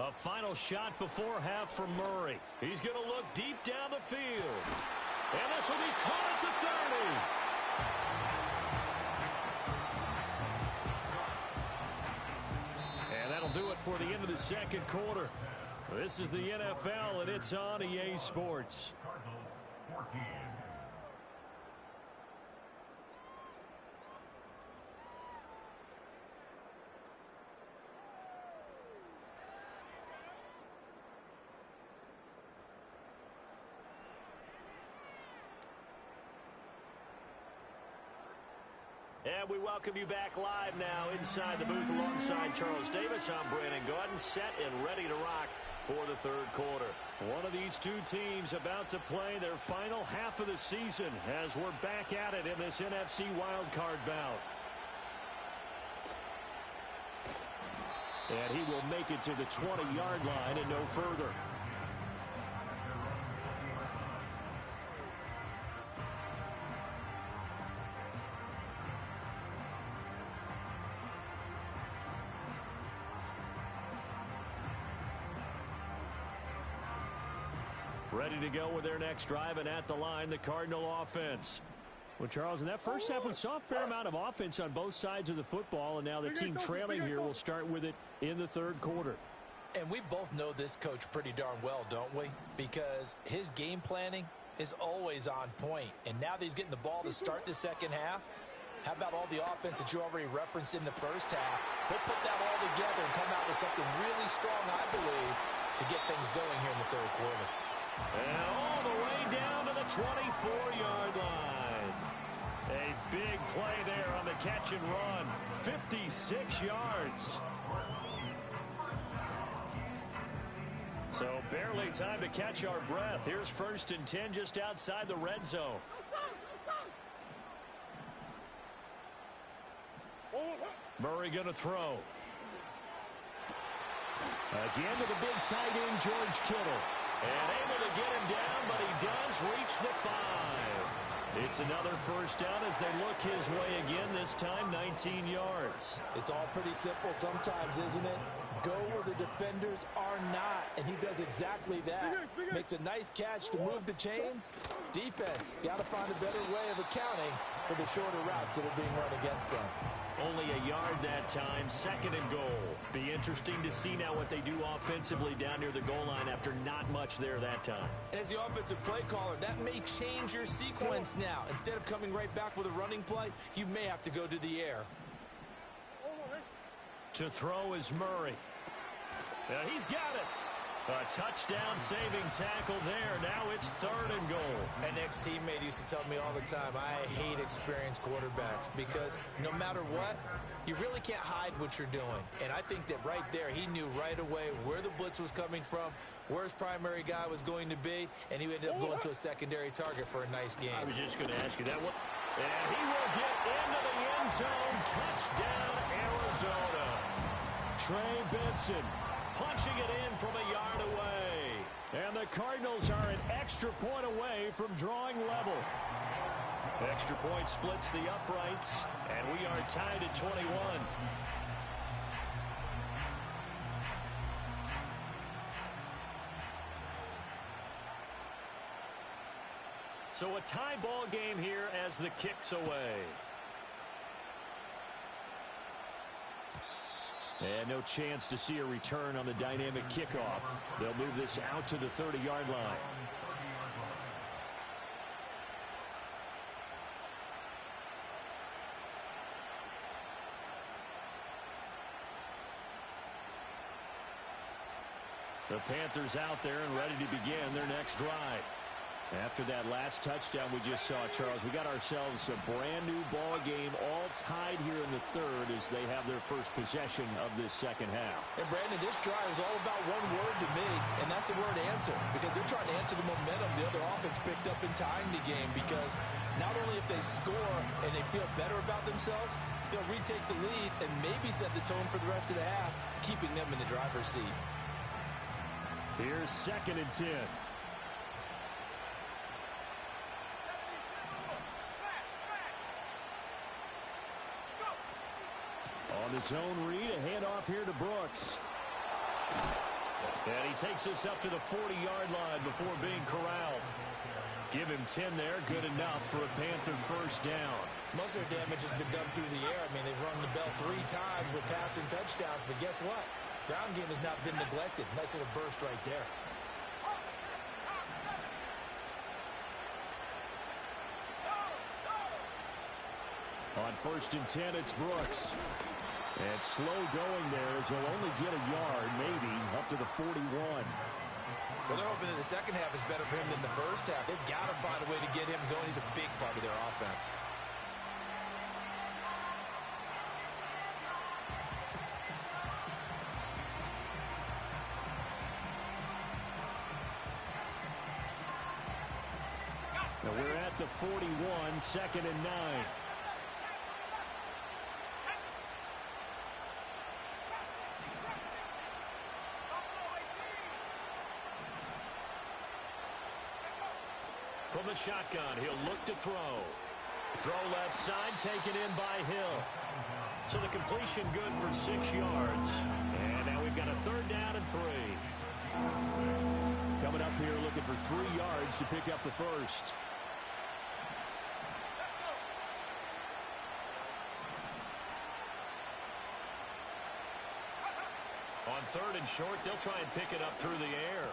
A final shot before half from Murray. He's going to look deep down the field. And this will be caught at the 30. And that'll do it for the end of the second quarter. This is the NFL, and it's on EA Sports. Cardinals 14. And we welcome you back live now inside the booth alongside Charles Davis. I'm Brandon Gaudin, set and ready to rock for the third quarter. One of these two teams about to play their final half of the season as we're back at it in this NFC wildcard bout. And he will make it to the 20-yard line and no further. Ready to go with their next drive, and at the line, the Cardinal offense. Well, Charles, in that first half, we saw a fair amount of offense on both sides of the football, and now the team trailing here will start with it in the third quarter. And we both know this coach pretty darn well, don't we? Because his game planning is always on point. And now that he's getting the ball to start the second half, how about all the offense that you already referenced in the first half? He'll put that all together and come out with something really strong, I believe, to get things going here in the third quarter. And all the way down to the 24-yard line. A big play there on the catch and run. 56 yards. So barely time to catch our breath. Here's 1st and 10 just outside the red zone. Murray going to throw. Again to the big tight end, George Kittle. And able to get him down, but he does reach the 5. It's another first down as they look his way again, this time 19 yards. It's all pretty simple sometimes, isn't it? Go where the defenders are not, and he does exactly that. Makes a nice catch to move the chains. Defense, got to find a better way of accounting for the shorter routes that are being run against them. Only a yard that time, 2nd and goal. Be interesting to see now what they do offensively down near the goal line after not much there that time. As the offensive play caller, that may change your sequence now. Instead of coming right back with a running play, you may have to go to the air. To throw is Murray. He's got it. A touchdown-saving tackle there. Now it's 3rd and goal. An ex-teammate used to tell me all the time, I hate experienced quarterbacks because no matter what, you really can't hide what you're doing. And I think that right there, he knew right away where the blitz was coming from, where his primary guy was going to be, and he ended up going to a secondary target for a nice game. I was just going to ask you that one. And he will get into the end zone. Touchdown, Arizona. Trey Benson punching it in from a yard away. And the Cardinals are an extra point away from drawing level. Extra point splits the uprights, and we are tied at 21. So a tie ball game here as the kick's away. And no chance to see a return on the dynamic kickoff. They'll move this out to the 30-yard line. The Panthers out there and ready to begin their next drive. After that last touchdown we just saw, Charles, we got ourselves a brand-new ball game all tied here in the third as they have their first possession of this second half. And, Brandon, this drive is all about one word to me, and that's the word answer, because they're trying to answer the momentum the other offense picked up in tying the game, because not only if they score and they feel better about themselves, they'll retake the lead and maybe set the tone for the rest of the half, keeping them in the driver's seat. Here's 2nd and 10. On his own read, a handoff here to Brooks. And he takes us up to the 40-yard line before being corralled. Give him 10 there, good enough for a Panther first down. Most of their damage has been done through the air. I mean, they've rung the bell 3 times with passing touchdowns, but guess what? Ground game has not been neglected. Nice little burst right there. On 1st and 10, it's Brooks. And slow going there as he'll only get a yard, maybe, up to the 41. Well, they're hoping that the second half is better for him than the first half. They've got to find a way to get him going. He's a big part of their offense. Now we're at the 41, 2nd and 9. From the shotgun, he'll look to throw. Throw left side, taken in by Hill. So the completion good for 6 yards. And now we've got a 3rd down and 3. Coming up here looking for 3 yards to pick up the first. On 3rd and short, they'll try and pick it up through the air.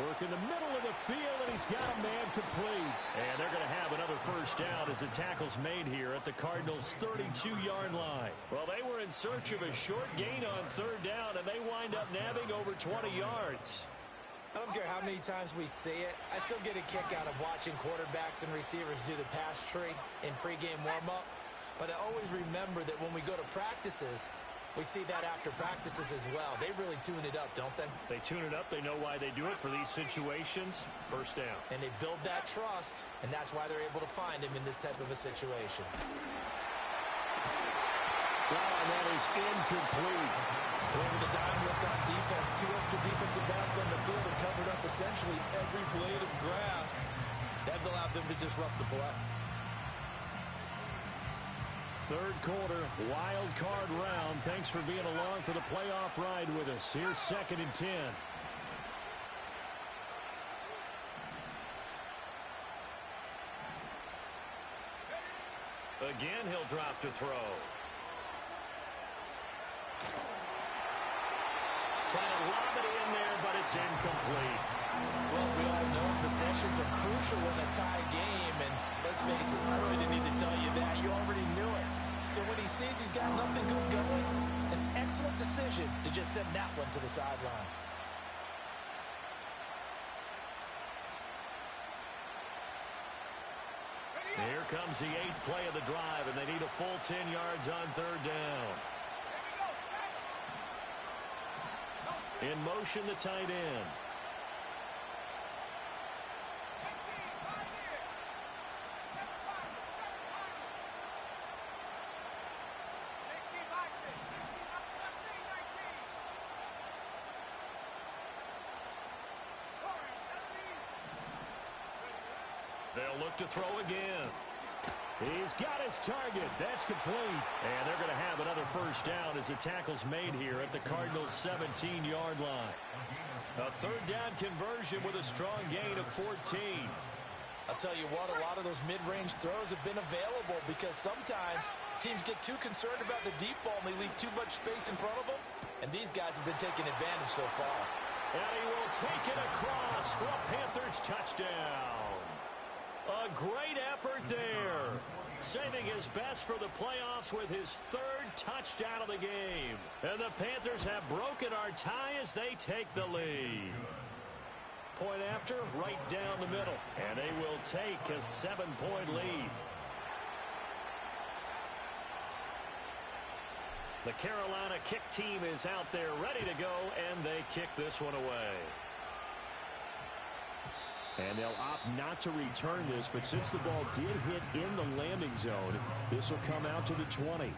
Work in the middle of the field, and he's got a man complete. And they're going to have another first down as the tackle's made here at the Cardinals' 32-yard line. Well, they were in search of a short gain on 3rd down, and they wind up nabbing over 20 yards. I don't care how many times we see it. I still get a kick out of watching quarterbacks and receivers do the pass tree in pregame warm-up. But I always remember that when we go to practices, we see that after practices as well. They really tune it up, don't they? They tune it up. They know why they do it for these situations. First down. And they build that trust, and that's why they're able to find him in this type of a situation. Well, and that is incomplete. Over the dime lift on defense, 2 extra defensive backs on the field and covered up essentially every blade of grass. That allowed them to disrupt the play. 3rd quarter, wild card round. Thanks for being along for the playoff ride with us. Here's 2nd and 10. Again, he'll drop to throw. Trying to lob it in there, but it's incomplete. Well, we all know possessions are crucial in a tie game, and let's face it, I really didn't need to tell you that. You already knew it. So when he sees he's got nothing good going, an excellent decision to just send that one to the sideline. Here comes the 8th play of the drive, and they need a full 10 yards on 3rd down. In motion, the tight end. They'll look to throw again. He's got his target. That's complete. And they're going to have another first down as the tackle's made here at the Cardinals' 17-yard line. A 3rd down conversion with a strong gain of 14. I'll tell you what, a lot of those mid-range throws have been available because sometimes teams get too concerned about the deep ball and they leave too much space in front of them. And these guys have been taking advantage so far. And he will take it across for a Panthers touchdown. A great effort there. Saving his best for the playoffs with his 3rd touchdown of the game. And the Panthers have broken our tie as they take the lead. Point after, right down the middle. And they will take a 7-point lead. The Carolina kick team is out there ready to go, and they kick this one away. And they'll opt not to return this, but since the ball did hit in the landing zone, this will come out to the 20.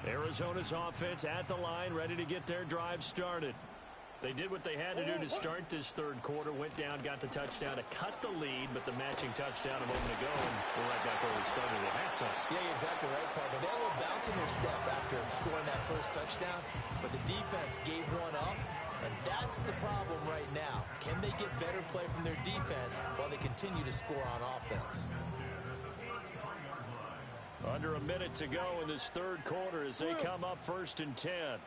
Arizona's offense at the line, ready to get their drive started. They did what they had to do to start this third quarter, went down, got the touchdown to cut the lead, but the matching touchdown a moment ago, and we're right back where we started at halftime. Yeah, you're exactly right, partner. They had a little bounce in their step after scoring that first touchdown, but the defense gave one up, and that's the problem right now. Can they get better play from their defense while they continue to score on offense? Under a minute to go in this third quarter as they come up 1st and 10.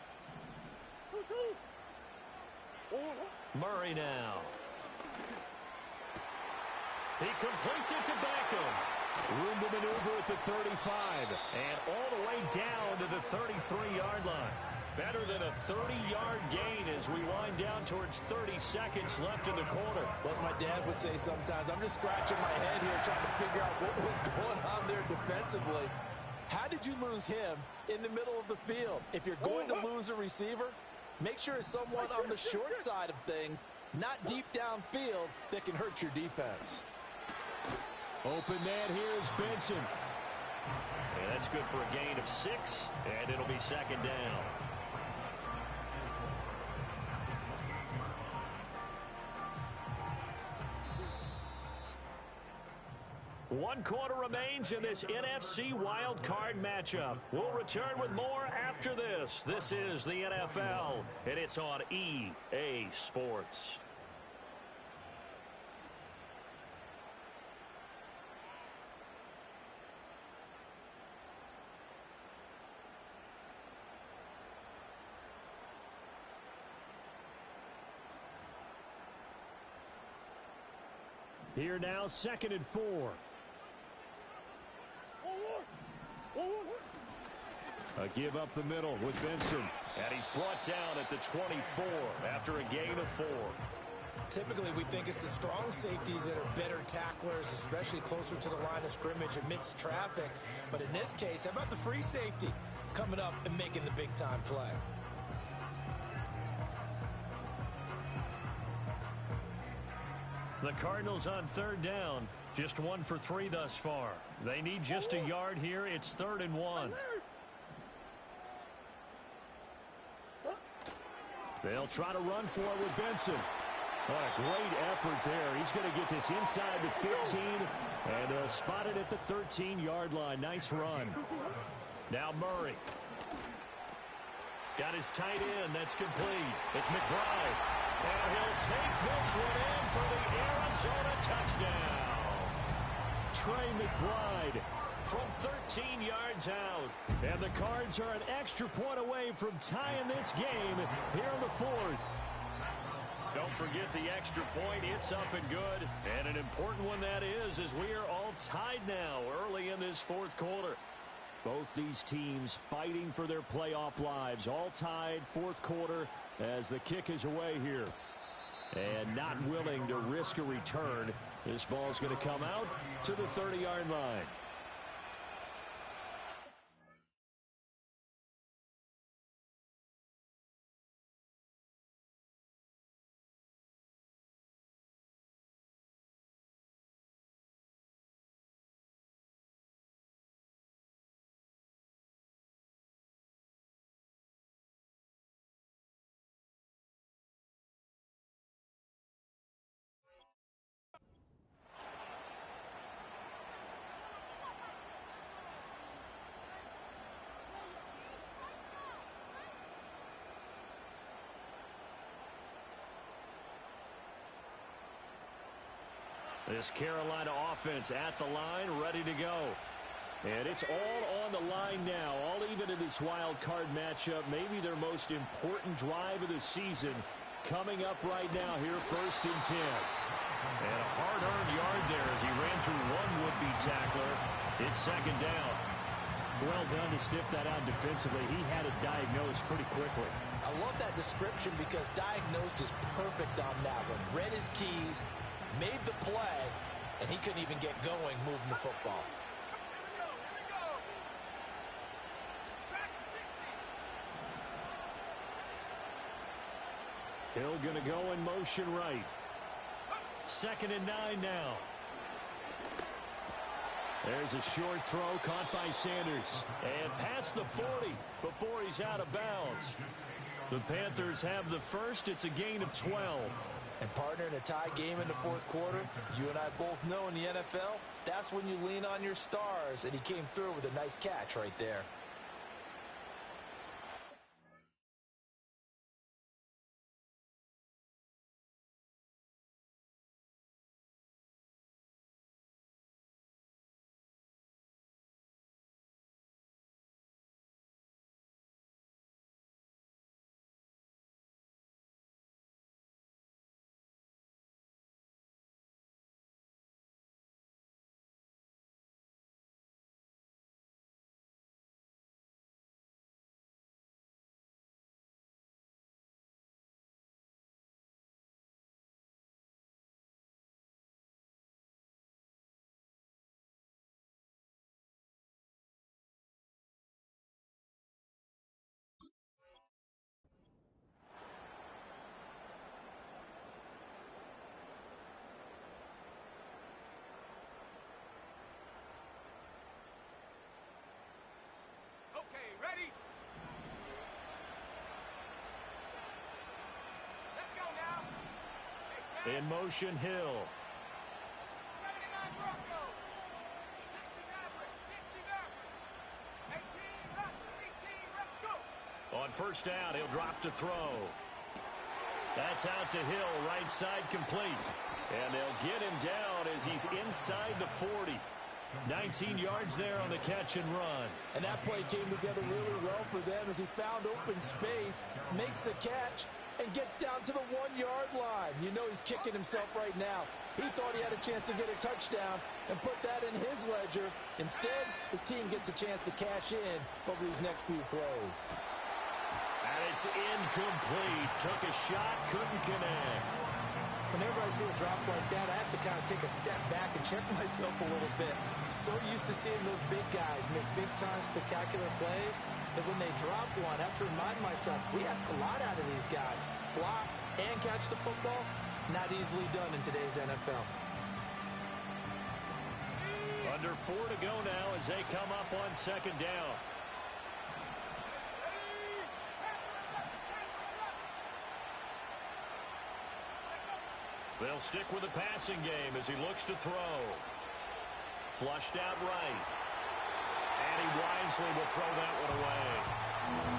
Murray now. He completes it to Beckham. Room to maneuver at the 35. And all the way down to the 33-yard line. Better than a 30-yard gain as we wind down towards 30 seconds left in the quarter. Well, as my dad would say sometimes, I'm just scratching my head here trying to figure out what was going on there defensively. How did you lose him in the middle of the field? If you're going to lose a receiver, make sure it's someone on the short side of things, not deep downfield, that can hurt your defense. Open man here is Benson. And that's good for a gain of 6, and it'll be second down. One quarter remains in this NFC Wild Card matchup. We'll return with more after this. This is the NFL, and it's on EA Sports. Here now, 2nd and 4. A give up the middle with Benson. And he's brought down at the 24 after a gain of 4. Typically, we think it's the strong safeties that are better tacklers, especially closer to the line of scrimmage amidst traffic. But in this case, how about the free safety coming up and making the big-time play? The Cardinals on 3rd down. Just 1 for 3 thus far. They need just a yard here. It's 3rd and 1. They'll try to run for it with Benson. What a great effort there. He's going to get this inside the 15 and spotted at the 13-yard line. Nice run. Now Murray. Got his tight end. That's complete. It's McBride. And he'll take this one in for the Arizona touchdown. Trey McBride from 13 yards out. And the Cards are an extra point away from tying this game here in the 4th. Don't forget the extra point. It's up and good. And an important one that is, as we are all tied now early in this 4th quarter. Both these teams fighting for their playoff lives. All tied, 4th quarter, as the kick is away here. And not willing to risk a return. This ball's going to come out to the 30-yard line. This Carolina offense at the line, ready to go. And it's all on the line now, all even in this wild card matchup. Maybe their most important drive of the season coming up right now here, 1st and 10. And a hard-earned yard there as he ran through one would-be tackler. It's 2nd down. Well done to sniff that out defensively. He had it diagnosed pretty quickly. I love that description because diagnosed is perfect on that one. Read his keys, made the play, and he couldn't even get going moving the football. Hill going to go in motion right. 2nd and 9 now. There's a short throw caught by Sanders. And past the 40 before he's out of bounds. The Panthers have the first. It's a gain of 12. And partner, in a tie game in the fourth quarter, you and I both know in the NFL, that's when you lean on your stars, and he came through with a nice catch right there. Ready? Let's go now. In motion, Hill. 79 Bronco. 60 Maverick. 60 Maverick. 18 left. 18 left. Go. On first down, he'll drop to throw. That's out to Hill, right side complete. And they'll get him down as he's inside the 40. 19 yards there on the catch and run. And that play came together really well for them as he found open space, makes the catch, and gets down to the 1-yard line. You know he's kicking himself right now. He thought he had a chance to get a touchdown and put that in his ledger. Instead, his team gets a chance to cash in over these next few plays. And it's incomplete. Took a shot, couldn't connect. Whenever I see a drop like that, I have to kind of take a step back and check myself a little bit. So used to seeing those big guys make big-time spectacular plays that when they drop one, I have to remind myself, we ask a lot out of these guys. Block and catch the football, not easily done in today's NFL. Under 4 to go now as they come up on second down. They'll stick with the passing game as he looks to throw. Flushed out right. And he wisely will throw that one away.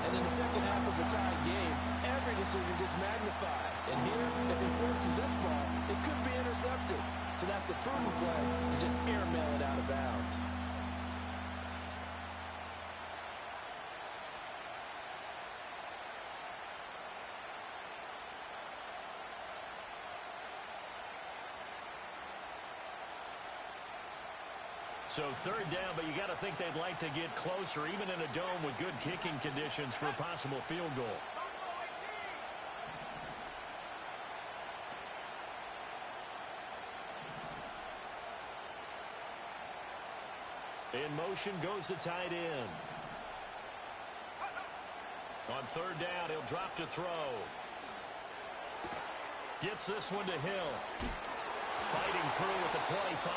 And in the second half of the tie game, every decision gets magnified. And here, if he forces this ball, it could be intercepted. So that's the prudent play to just airmail it out of bounds. So third down, but you got to think they'd like to get closer, even in a dome with good kicking conditions for a possible field goal. In motion goes the tight end. On third down, he'll drop to throw. Gets this one to Hill. Fighting through at the 25.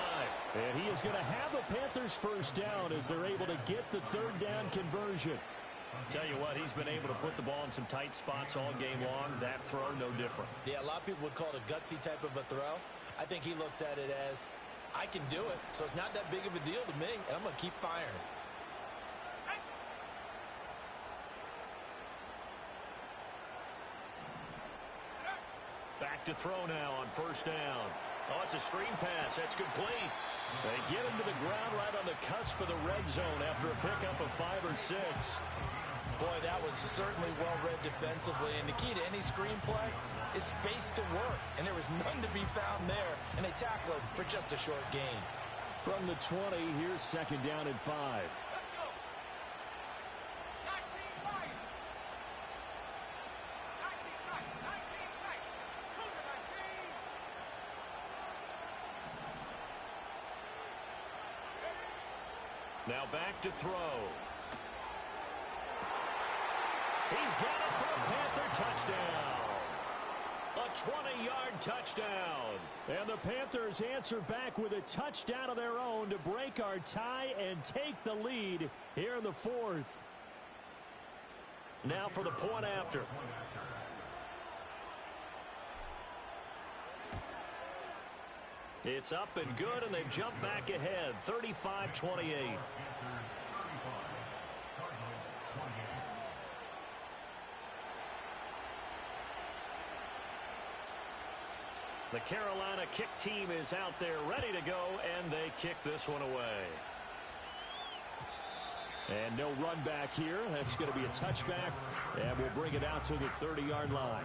And he is going to have a Panthers first down as they're able to get the third down conversion. Tell you what, he's been able to put the ball in some tight spots all game long. That throw, no different. Yeah, a lot of people would call it a gutsy type of a throw. I think he looks at it as, I can do it, so it's not that big of a deal to me, and I'm going to keep firing. Back to throw now on first down. Oh, it's a screen pass. That's complete. They get him to the ground right on the cusp of the red zone after a pickup of 5 or 6. Boy, that was certainly well-read defensively. And the key to any screen play is space to work. And there was none to be found there. And they tackled for just a short gain. From the 20, here's second down and 5. Now back to throw. He's got it for a Panther touchdown. A 20-yard touchdown. And the Panthers answer back with a touchdown of their own to break our tie and take the lead here in the fourth. Now for the point after. It's up and good, and they've jumped back ahead, 35-28. The Carolina kick team is out there ready to go, and they kick this one away. And no run back here. That's going to be a touchback, and we'll bring it out to the 30-yard line.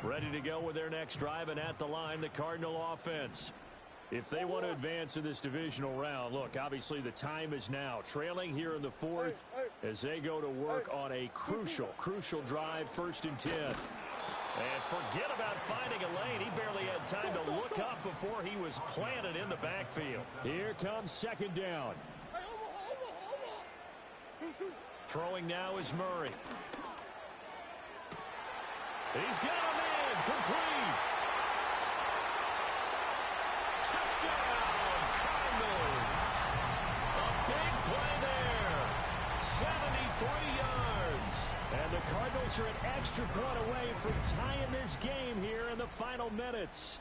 Ready to go with their next drive, and at the line, the Cardinal offense. If they want to advance in this divisional round, look, obviously the time is now. Trailing here in the fourth as they go to work on a crucial drive, 1st and 10. And forget about finding a lane. He barely had time to look up before he was planted in the backfield. Here comes 2nd down. Throwing now is Murray. He's got him in. Complete. Touchdown, Cardinals. A big play there. 73 yards. And the Cardinals are an extra point away from tying this game here in the final minutes.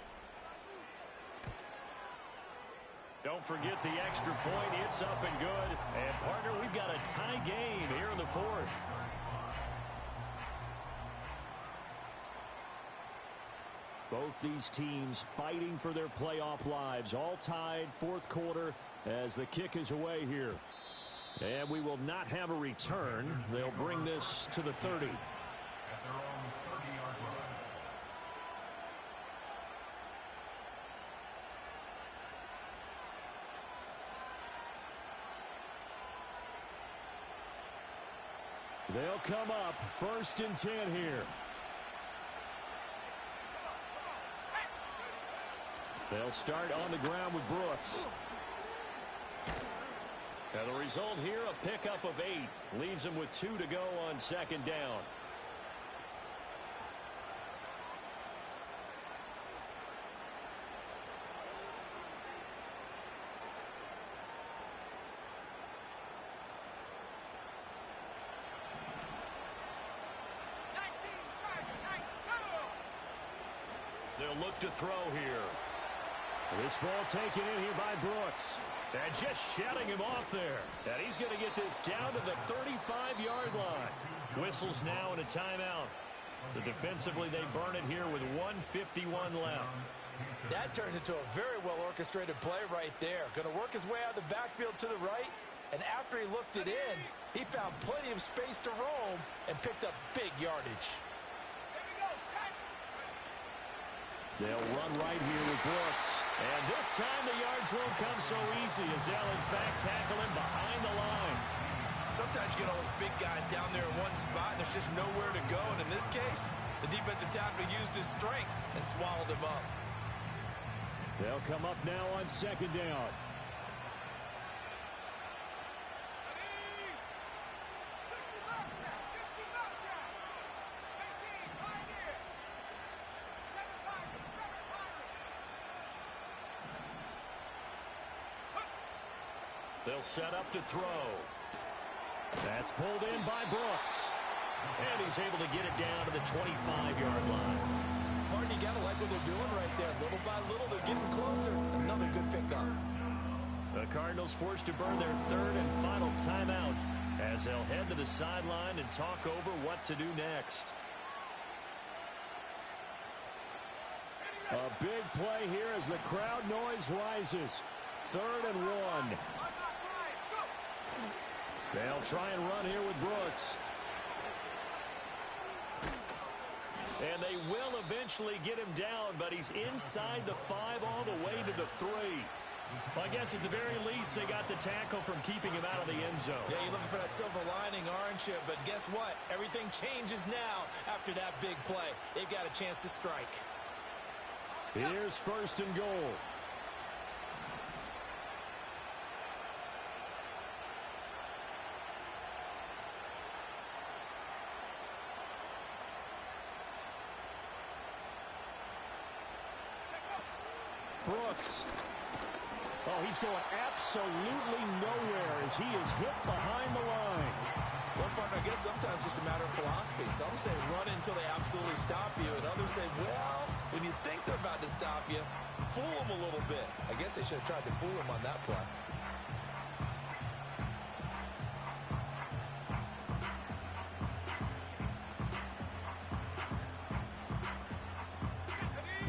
Don't forget the extra point. It's up and good. And, partner, we've got a tie game here in the 4th. Both these teams fighting for their playoff lives. All tied, 4th quarter as the kick is away here. And we will not have a return. They'll bring this to the 30. At their own 30-yard line. They'll come up 1st and 10 here. They'll start on the ground with Brooks. Now the result here, a pickup of 8. Leaves them with 2 to go on 2nd down. They'll look to throw here. This ball taken in here by Brooks. And just shutting him off there. And he's going to get this down to the 35-yard line. Whistles now and a timeout. So defensively, they burn it here with 1:51 left. That turned into a very well-orchestrated play right there. Going to work his way out of the backfield to the right. And after he looked it in, he found plenty of space to roam and picked up big yardage. They'll run right here with Brooks. And this time the yards won't come so easy as they'll, in fact, tackle him behind the line. Sometimes you get all those big guys down there in one spot, and there's just nowhere to go. And in this case, the defensive tackle used his strength and swallowed him up. They'll come up now on 2nd down. They'll set up to throw. That's pulled in by Brooks. And he's able to get it down to the 25-yard line. Martin, you got to like what they're doing right there. Little by little, they're getting closer. Another good pickup. The Cardinals forced to burn their 3rd and final timeout as they'll head to the sideline and talk over what to do next. A big play here as the crowd noise rises. 3rd and 1. They'll try and run here with Brooks. And they will eventually get him down, but he's inside the 5 all the way to the 3. Well, I guess at the very least they got the tackle from keeping him out of the end zone. Yeah, you're looking for that silver lining, aren't you? But guess what? Everything changes now after that big play. They've got a chance to strike. Here's 1st and goal. Brooks. Oh, he's going absolutely nowhere as he is hit behind the line. Well, partner, I guess sometimes it's just a matter of philosophy. Some say run until they absolutely stop you, and others say, well, when you think they're about to stop you, fool them a little bit. I guess they should have tried to fool him on that play.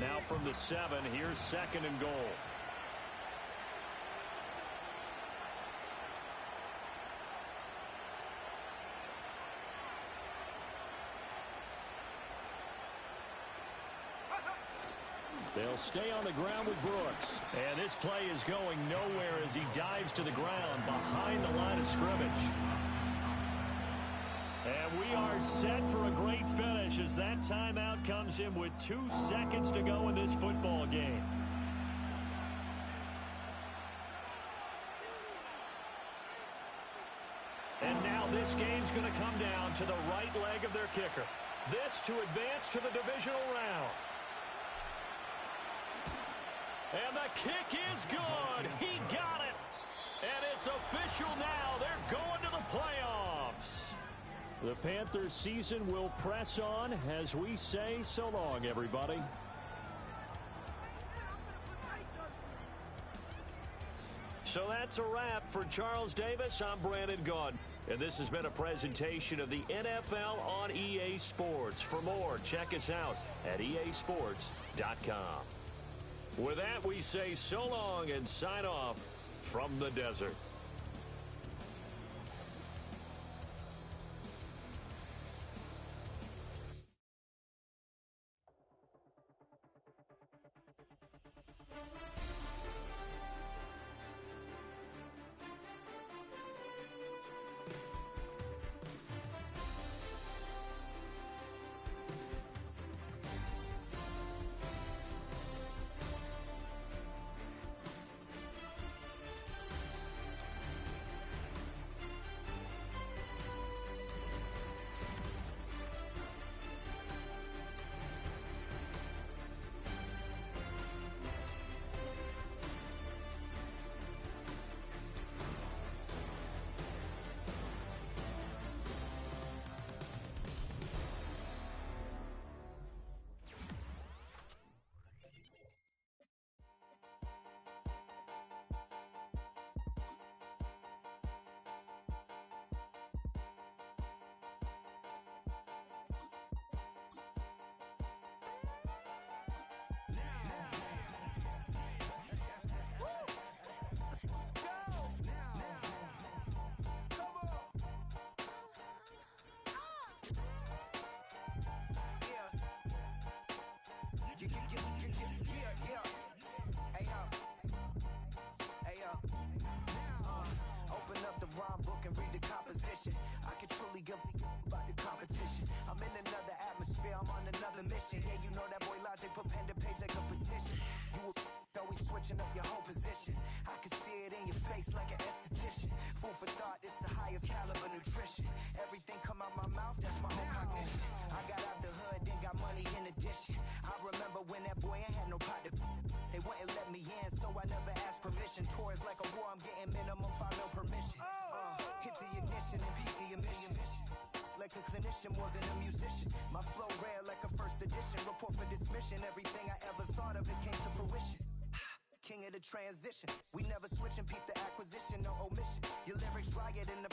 Now from the 7, here's 2nd and goal. They'll stay on the ground with Brooks. And this play is going nowhere as he dives to the ground behind the line of scrimmage. And we are set for a great finish as that timeout comes in with 2 seconds to go in this football game. And now this game's going to come down to the right leg of their kicker. This to advance to the divisional round. And the kick is good. He got it. And it's official now. They're going to the playoffs. The Panthers season will press on as we say so long, everybody. So that's a wrap for Charles Davis. I'm Brandon Gaudin. And this has been a presentation of the NFL on EA Sports. For more, check us out at easports.com. With that, we say so long and sign off from the desert. Open up the rhyme book and read the composition. I can truly give about the competition. I'm in another atmosphere, I'm on another mission. Yeah, you know that boy Logic put pen to page like a petition. You always switching up your whole position. I can see it in your face like an esthetician. Food for thought, it's the highest caliber nutrition. Everything come out my mouth, that's my own cognition. I got out the hood, then got money in addition. I remember when that boy ain't had no pot to. They wouldn't let me in, so I never asked permission. Tours like a war, I'm getting minimum 5 mil permission. Hit the ignition and beat the emission. Like a clinician more than a musician. My flow rare like a first edition. Report for dismission. Everything I ever thought of, it came to fruition. King of the transition. We never switch and peep the acquisition, no omission. Your lyrics dry it in the